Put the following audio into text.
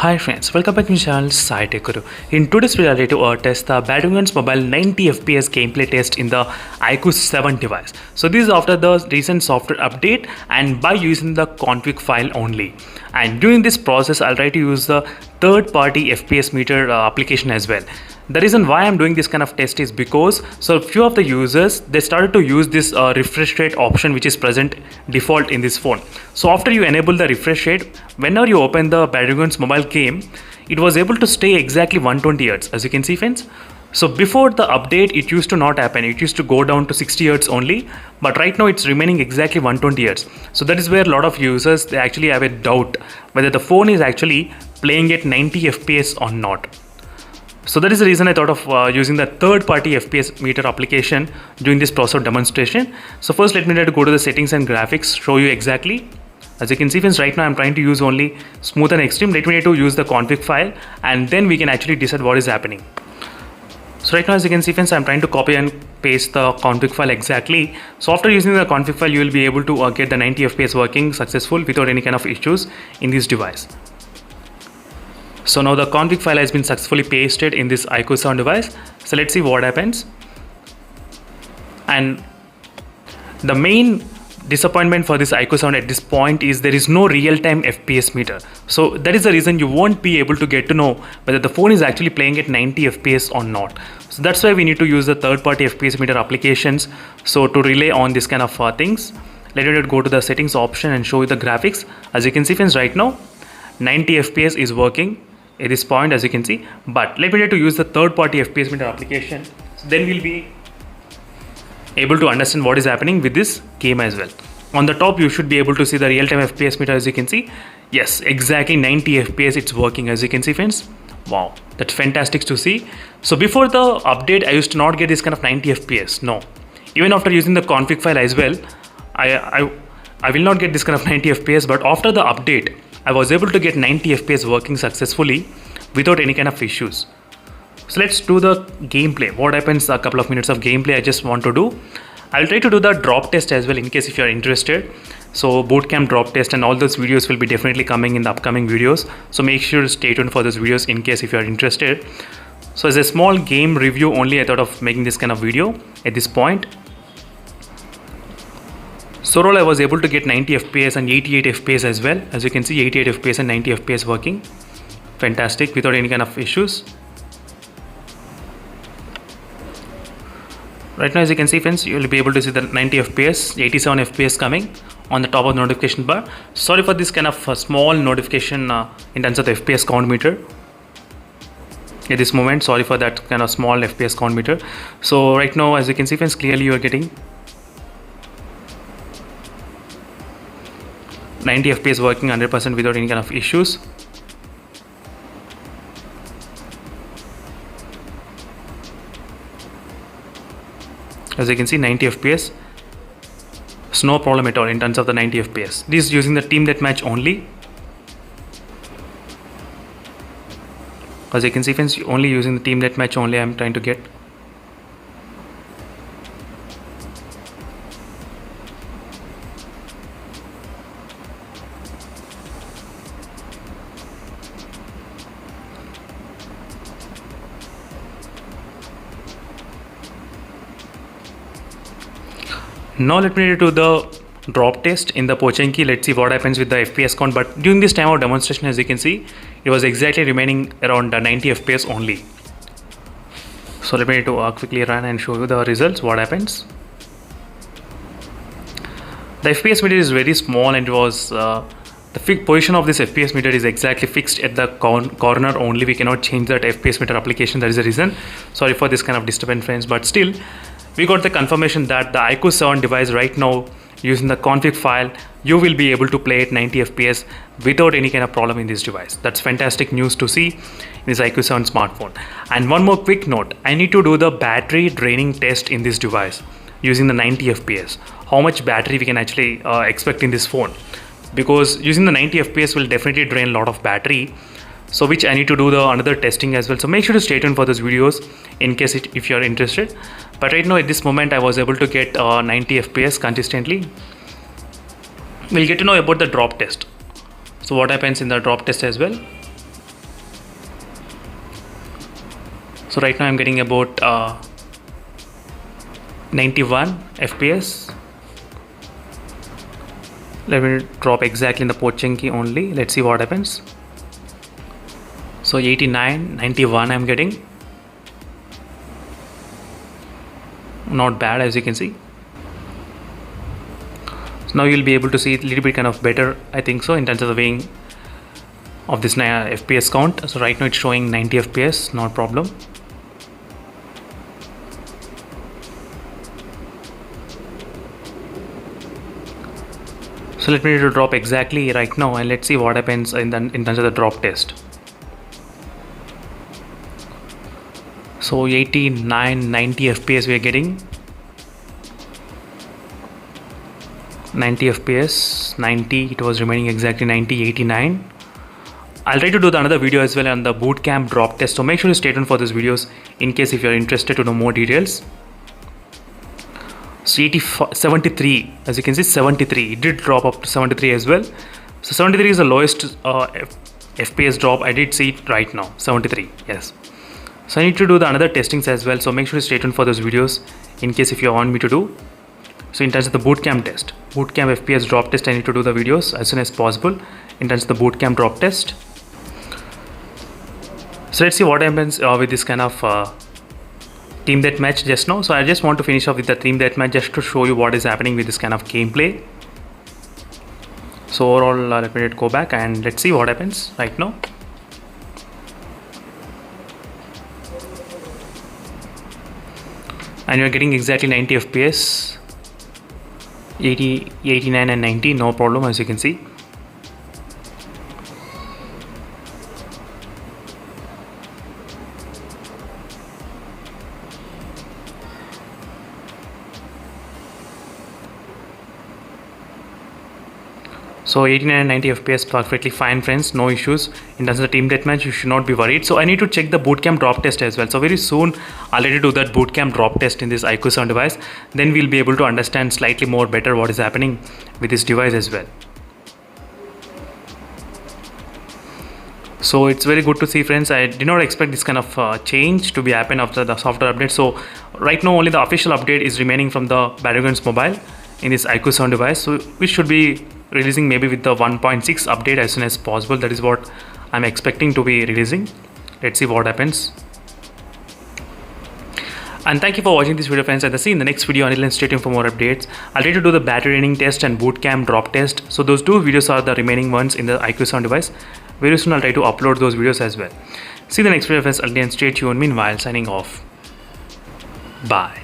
Hi friends, welcome back to my channel iQOO. In today's video, I'll try to test the BGMI mobile 90 FPS gameplay test in the iQOO 7 device. So this is after the recent software update and by using the config file only. And during this process, I'll try to use the third-party FPS meter application as well. The reason why I'm doing this kind of test is because a few of the users, they started to use this refresh rate option which is present default in this phone. So after you enable the refresh rate, whenever you open the BGMI mobile game, it was able to stay exactly 120 Hz, as you can see friends. So before the update, it used to not happen. It used to go down to 60 Hz only, but right now it's remaining exactly 120 Hz. So that is where a lot of users, they actually have a doubt whether the phone is actually playing at 90 FPS or not. So that is the reason I thought of using the third-party FPS meter application during this process of demonstration. So first let me try to go to the settings and graphics, show you exactly. As you can see friends, right now I'm trying to use only smooth and extreme. Let me try to use the config file and then we can actually decide what is happening. So right now, as you can see friends, I'm trying to copy and paste the config file exactly. So after using the config file, you will be able to get the 90 FPS working successful without any kind of issues in this device. So now the config file has been successfully pasted in this iQOO 7 device. So let's see what happens. And the main disappointment for this iQOO 7 at this point is there is no real-time FPS meter. So that is the reason you won't be able to get to know whether the phone is actually playing at 90 FPS or not. So that's why we need to use the third-party FPS meter applications. So to rely on this kind of things, let me go to the settings option and show you the graphics. As you can see friends, right now 90 FPS is working at this point, as you can see, but let me try to use the third-party FPS meter application. So then we'll be able to understand what is happening with this game as well. On the top, you should be able to see the real-time FPS meter, as you can see. Yes, exactly 90 FPS it's working, as you can see friends. Wow, that's fantastic to see. So before the update, I used to not get this kind of 90 FPS. No, even after using the config file as well, I will not get this kind of 90 FPS, but after the update, I was able to get 90 FPS working successfully without any kind of issues. So let's do the gameplay. What happens, a couple of minutes of gameplay I just want to do. I'll try to do the drop test as well in case if you're interested. So bootcamp drop test and all those videos will be definitely coming in the upcoming videos. So make sure to stay tuned for those videos in case if you're interested. So as a small game review only, I thought of making this kind of video at this point. So overall, I was able to get 90 FPS and 88 FPS as well. As you can see, 88 FPS and 90 FPS working. Fantastic, without any kind of issues. Right now, as you can see friends, you will be able to see the 90 FPS, 87 FPS coming on the top of the notification bar. Sorry for this kind of small notification in terms of the FPS count meter. At this moment, sorry for that kind of small FPS count meter. So right now, as you can see friends, clearly you are getting 90 FPS working 100% without any kind of issues. As you can see, 90 FPS. It's no problem at all in terms of the 90 FPS. This is using the team deathmatch only. As you can see friends, only using the team deathmatch only I'm trying to get. Now let me do the drop test in the Pochinki. Let's see what happens with the FPS count. But during this time of demonstration, as you can see, it was exactly remaining around 90 FPS only. So let me do quickly run and show you the results. What happens? The FPS meter is very small and it was the position of this FPS meter is exactly fixed at the corner only. We cannot change that FPS meter application. That is the reason. Sorry for this kind of disturbance friends, but still we got the confirmation that the iQOO 7 device right now, using the config file, you will be able to play at 90 FPS without any kind of problem in this device. That's fantastic news to see in this iQOO 7 smartphone. And one more quick note, I need to do the battery draining test in this device using the 90 FPS. How much battery we can actually expect in this phone, because using the 90 FPS will definitely drain a lot of battery. So which I need to do the another testing as well. So make sure to stay tuned for those videos in case if you are interested. But right now at this moment I was able to get 90 FPS consistently. We'll get to know about the drop test. So what happens in the drop test as well. So right now I'm getting about 91 FPS. Let me drop exactly in the port chunky only. Let's see what happens. So 89, 91 I'm getting. Not bad, as you can see. So now you'll be able to see it a little bit kind of better, I think so, in terms of the weighing of this FPS count. So right now it's showing 90 FPS, no problem. So let me drop exactly right now and let's see what happens in terms of the drop test. So 89, 90 FPS we are getting. 90 FPS, 90, it was remaining exactly 90, 89. I'll try to do another video as well on the bootcamp drop test, so make sure you stay tuned for those videos in case if you're interested to know more details. So 73, as you can see 73, it did drop up to 73 as well. So 73 is the lowest FPS drop. I did see it right now, 73, yes. So I need to do the another testings as well, so make sure you stay tuned for those videos in case if you want me to do. So in terms of the bootcamp test, bootcamp FPS drop test, I need to do the videos as soon as possible in terms of the bootcamp drop test. So let's see what happens with this kind of team deathmatch just now. So I just want to finish off with the team deathmatch just to show you what is happening with this kind of gameplay. So overall, let me go back and let's see what happens right now. And you're getting exactly 90 FPS, 80, 89 and 90, no problem, as you can see. So 89 and 90 FPS perfectly fine, friends, no issues. In terms of the team deathmatch, you should not be worried. So I need to check the bootcamp drop test as well. So very soon I'll let you do that bootcamp drop test in this iQOO 7 device. Then we'll be able to understand slightly more better what is happening with this device as well. So it's very good to see, friends. I did not expect this kind of change to be happen after the software update. So right now only the official update is remaining from the Battlegrounds mobile in this iQOO 7 device. So we should be releasing maybe with the 1.6 update as soon as possible. That is what I'm expecting to be releasing. Let's see what happens. And thank you for watching this video, friends, and I'll see you in the next video. Until then, stay tuned for more updates. I'll try to do the battery draining test and bootcamp drop test. So those two videos are the remaining ones in the iQOO 7 device. Very soon I'll try to upload those videos as well. See you in the next video, friends. Until then, stay tuned. Meanwhile, signing off. Bye.